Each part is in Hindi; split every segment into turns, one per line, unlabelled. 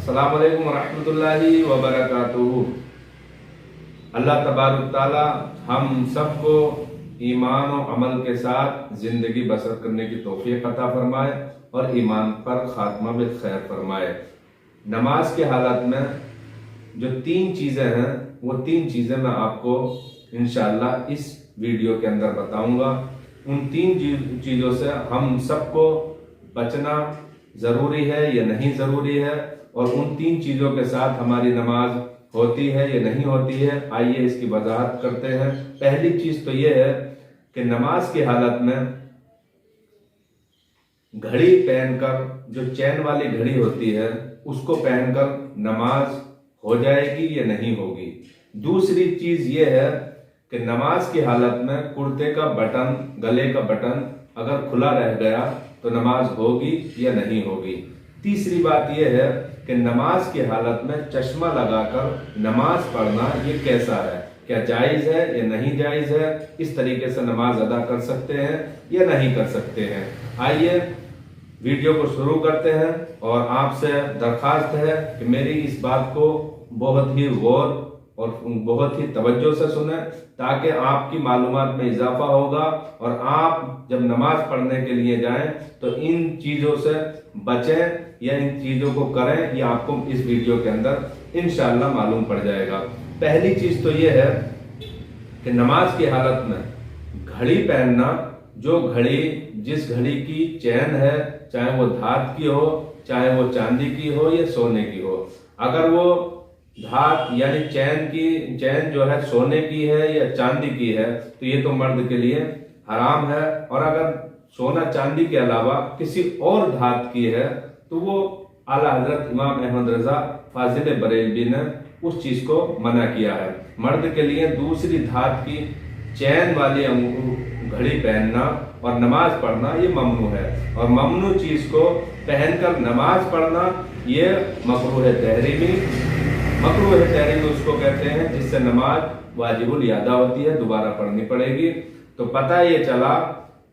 अस्सलाम वालेकुम रहमतुल्लाहि व बरकातुहू। अल्लाह तबारक ताला हम सबको ईमान और अमल के साथ जिंदगी बसर करने की तौफीक अता फरमाए और ईमान पर खात्मा बिल खैर फरमाए। नमाज के हालत में जो तीन चीज़ें हैं वो तीन चीज़ें मैं आपको इंशाअल्लाह इस वीडियो के अंदर बताऊंगा। उन तीन चीज़ों से हम सबको बचना ज़रूरी है या नहीं ज़रूरी है, और उन तीन चीज़ों के साथ हमारी नमाज होती है या नहीं होती है। आइए इसकी वजाहत करते हैं। पहली चीज़ तो ये है कि नमाज की हालत में घड़ी पहनकर, जो चैन वाली घड़ी होती है, उसको पहनकर नमाज हो जाएगी या नहीं होगी। दूसरी चीज़ ये है कि नमाज की हालत में कुर्ते का बटन, गले का बटन अगर खुला रह गया तो नमाज होगी या नहीं होगी। तीसरी बात यह है कि नमाज की हालत में चश्मा लगाकर नमाज पढ़ना ये कैसा है, क्या जायज़ है या नहीं जायज़ है, इस तरीके से नमाज अदा कर सकते हैं या नहीं कर सकते हैं। आइए वीडियो को शुरू करते हैं और आपसे दरख्वास्त है कि मेरी इस बात को बहुत ही गौर और बहुत ही तवज्जो से सुने, ताकि आपकी मालूमात में इजाफा होगा और आप जब नमाज पढ़ने के लिए जाएं तो इन चीज़ों से बचें या इन चीज़ों को करें, ये आपको इस वीडियो के अंदर इंशाअल्लाह मालूम पड़ जाएगा। पहली चीज़ तो ये है कि नमाज की हालत में घड़ी पहनना, जो घड़ी, जिस घड़ी की चैन है, चाहे वो धात की हो, चाहे वो चांदी की हो या सोने की हो, अगर वो धात यानी चैन जो है सोने की है या चांदी की है तो ये तो मर्द के लिए हराम है, और अगर सोना चांदी के अलावा किसी और धात की है तो वो आला हजरत इमाम अहमद रजा फाजिल बरेलवी ने उस चीज को मना किया है। मर्द के लिए दूसरी धात की चैन वाली घड़ी पहनना और नमाज पढ़ना ये ममनू है, और ममनू चीज को पहनकर नमाज पढ़ना ये मकरूह तहरीमी। मकरूह तहरीमी उसको कहते हैं जिससे नमाज वाजिबुल यादा होती है, दोबारा पढ़नी पड़ेगी। तो पता ये चला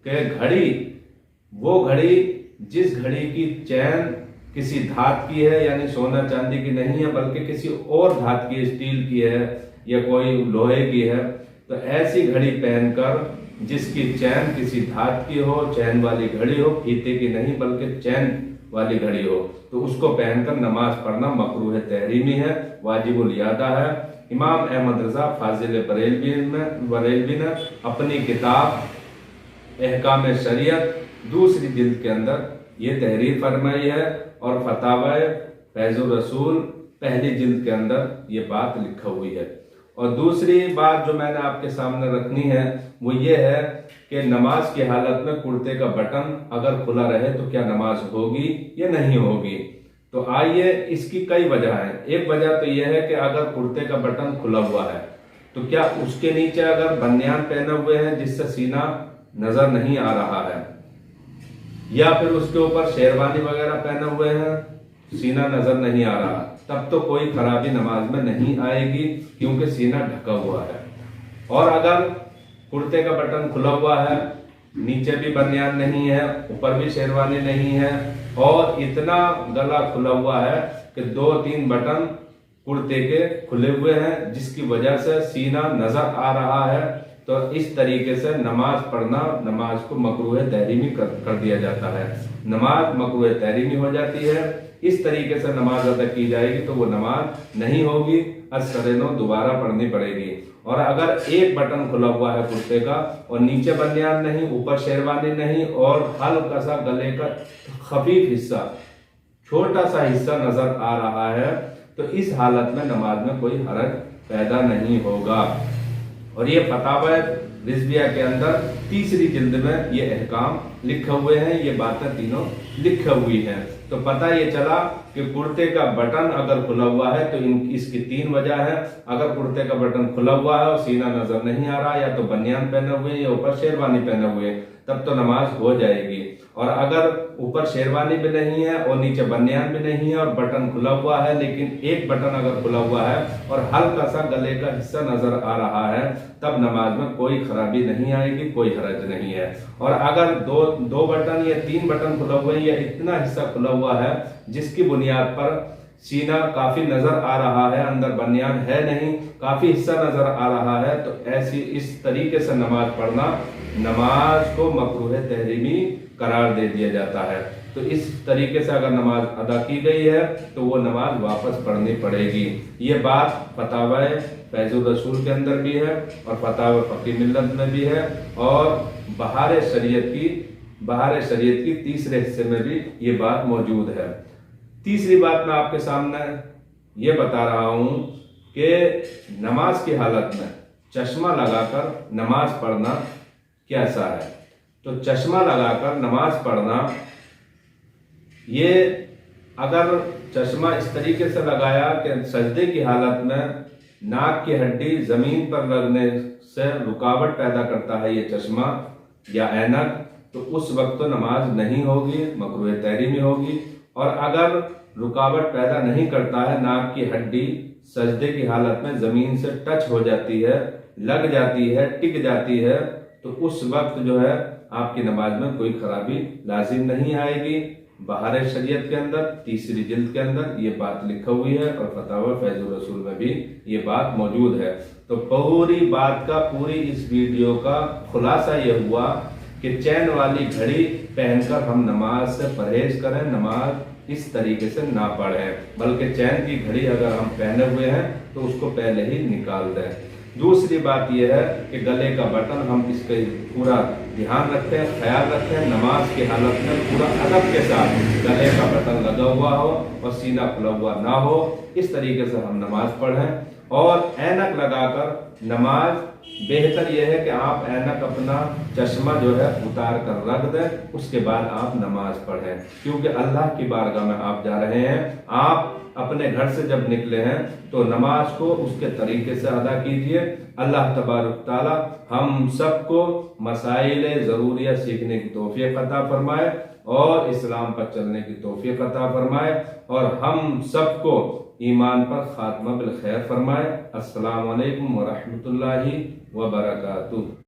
कि घड़ी, वो घड़ी जिस घड़ी की चैन किसी धात की है, यानी सोना चांदी की नहीं है बल्कि किसी और धात की, स्टील की है या कोई लोहे की है, तो ऐसी घड़ी पहनकर जिसकी चैन किसी धात की हो, चैन वाली घड़ी हो, फीते की नहीं बल्कि चैन वाली घड़ी हो, तो उसको पहनकर नमाज पढ़ना मकरूह तहरीमी है, वाजिबुल यादा है। इमाम अहमद रजा फाजिल बरेलवी ने अपनी किताब अहकाम शरीयत दूसरी जिल्द के अंदर ये तहरीर फरमाई है, और फतावा फैजुर रसूल पहली जिल्द के अंदर ये बात लिखा हुई है। और दूसरी बात जो मैंने आपके सामने रखनी है वो ये है कि नमाज की हालत में कुर्ते का बटन अगर खुला रहे तो क्या नमाज होगी या नहीं होगी। तो आइए, इसकी कई वजह है। एक वजह तो यह है कि अगर कुर्ते का बटन खुला हुआ है तो क्या उसके नीचे अगर बनियान पहने हुए हैं जिससे सीना नजर नहीं आ रहा है, या फिर उसके ऊपर शेरवानी वगैरह पहने हुए हैं, सीना नजर नहीं आ रहा, तब तो कोई खराबी नमाज में नहीं आएगी क्योंकि सीना ढका हुआ है। और अगर कुर्ते का बटन खुला हुआ है, नीचे भी बनियान नहीं है, ऊपर भी शेरवानी नहीं है, और इतना गला खुला हुआ है कि 2-3 बटन कुर्ते के खुले हुए हैं जिसकी वजह से सीना नजर आ रहा है, तो इस तरीके से नमाज पढ़ना, नमाज को मकरूह तहरीमी कर दिया जाता है। नमाज मकरूह तहरीमी हो जाती है। इस तरीके से नमाज अदा की जाएगी तो वो नमाज नहीं होगी, असरेनो दोबारा पढ़नी पड़ेगी। और अगर एक बटन खुला हुआ है कुर्ते का और नीचे बनियान नहीं, ऊपर शेरवानी नहीं, और हल्का सा गले का खफीफ हिस्सा, छोटा सा हिस्सा नजर आ रहा है, तो इस हालत में नमाज में कोई हरज पैदा नहीं होगा। और ये फतावा रिजविया के अंदर तीसरी जिल्द में ये अहकाम लिखे हुए हैं, ये बातें तीनों लिखी हुई हैं। तो पता ये चला कि कुर्ते का बटन अगर खुला हुआ है तो इसकी 3 वजह है। अगर कुर्ते का बटन खुला हुआ है और सीना नजर नहीं आ रहा, या तो बनियान पहने हुए या ऊपर शेरवानी पहने हुए, तब तो नमाज हो जाएगी। और अगर ऊपर शेरवानी भी नहीं है और नीचे बनियान भी नहीं है और बटन खुला हुआ है, लेकिन एक बटन अगर खुला हुआ है और हल्का सा गले का हिस्सा नजर आ रहा है, तब नमाज में कोई खराबी नहीं आएगी, कोई हरज नहीं है। और अगर दो बटन या 3 बटन खुला हुआ है या इतना हिस्सा खुला हुआ है जिसकी बुनियाद पर सीना काफी नजर आ रहा है, अंदर बनियान है नहीं, काफी हिस्सा नजर आ रहा है, तो ऐसी इस तरीके से नमाज पढ़ना नमाज को मकरूह तहरीमी करार दे दिया जाता है। तो इस तरीके से अगर नमाज अदा की गई है तो वो नमाज वापस पढ़नी पड़ेगी। ये बात फतावा फैजुर रसूल के अंदर भी है और फतावा फकीह मिल्लत में भी है, और बहार शरीयत की तीसरे हिस्से में भी ये बात मौजूद है। तीसरी बात मैं आपके सामने ये बता रहा हूं कि नमाज की हालत में चश्मा लगाकर नमाज पढ़ना कैसा है। तो चश्मा लगाकर नमाज पढ़ना, ये अगर चश्मा इस तरीके से लगाया कि सजदे की हालत में नाक की हड्डी जमीन पर लगने से रुकावट पैदा करता है ये चश्मा या ऐनक, तो उस वक्त तो नमाज नहीं होगी, मकरूह तहरीमी होगी। और अगर रुकावट पैदा नहीं करता है, नाक की हड्डी सजदे की हालत में जमीन से टच हो जाती है, लग जाती है, टिक जाती है, तो उस वक्त जो है आपकी नमाज में कोई खराबी लाजिम नहीं आएगी। बहार शरीयत के अंदर तीसरी जिल्द के अंदर ये बात लिखी हुई है और फतावा फैजुर रसूल में भी ये बात मौजूद है। तो पूरी बात का, पूरी इस वीडियो का खुलासा ये हुआ कि चैन वाली घड़ी पहनकर हम नमाज से परहेज करें, नमाज इस तरीके से ना पढ़ें, बल्कि चैन की घड़ी अगर हम पहने हुए हैं तो उसको पहले ही निकाल दें। दूसरी बात यह है कि गले का बटन हम इसका पूरा ध्यान रखें, ख्याल रखें, नमाज की हालत में पूरा अदब के साथ गले का बटन लगा हुआ हो और सीना खुला हुआ ना हो, इस तरीके से हम नमाज पढ़ें। और ऐनक लगाकर नमाज, बेहतर यह है कि आप ऐनक अपना चश्मा जो है उतार कर रख दें, उसके बाद आप नमाज पढ़ें, क्योंकि अल्लाह की बारगाह में आप जा रहे हैं। आप अपने घर से जब निकले हैं तो नमाज को उसके तरीके से अदा कीजिए। अल्लाह तबारक ताला हम सबको मसाइल ज़रूरिया सीखने की तौफीक अता फरमाए और इस्लाम पर चलने की तौफीक अता फरमाए, और हम सबको ईमान पर खात्मा बिल खैर फरमाए। अस्सलामु अलैकुम व रहमतुल्लाहि व बरकातुहू।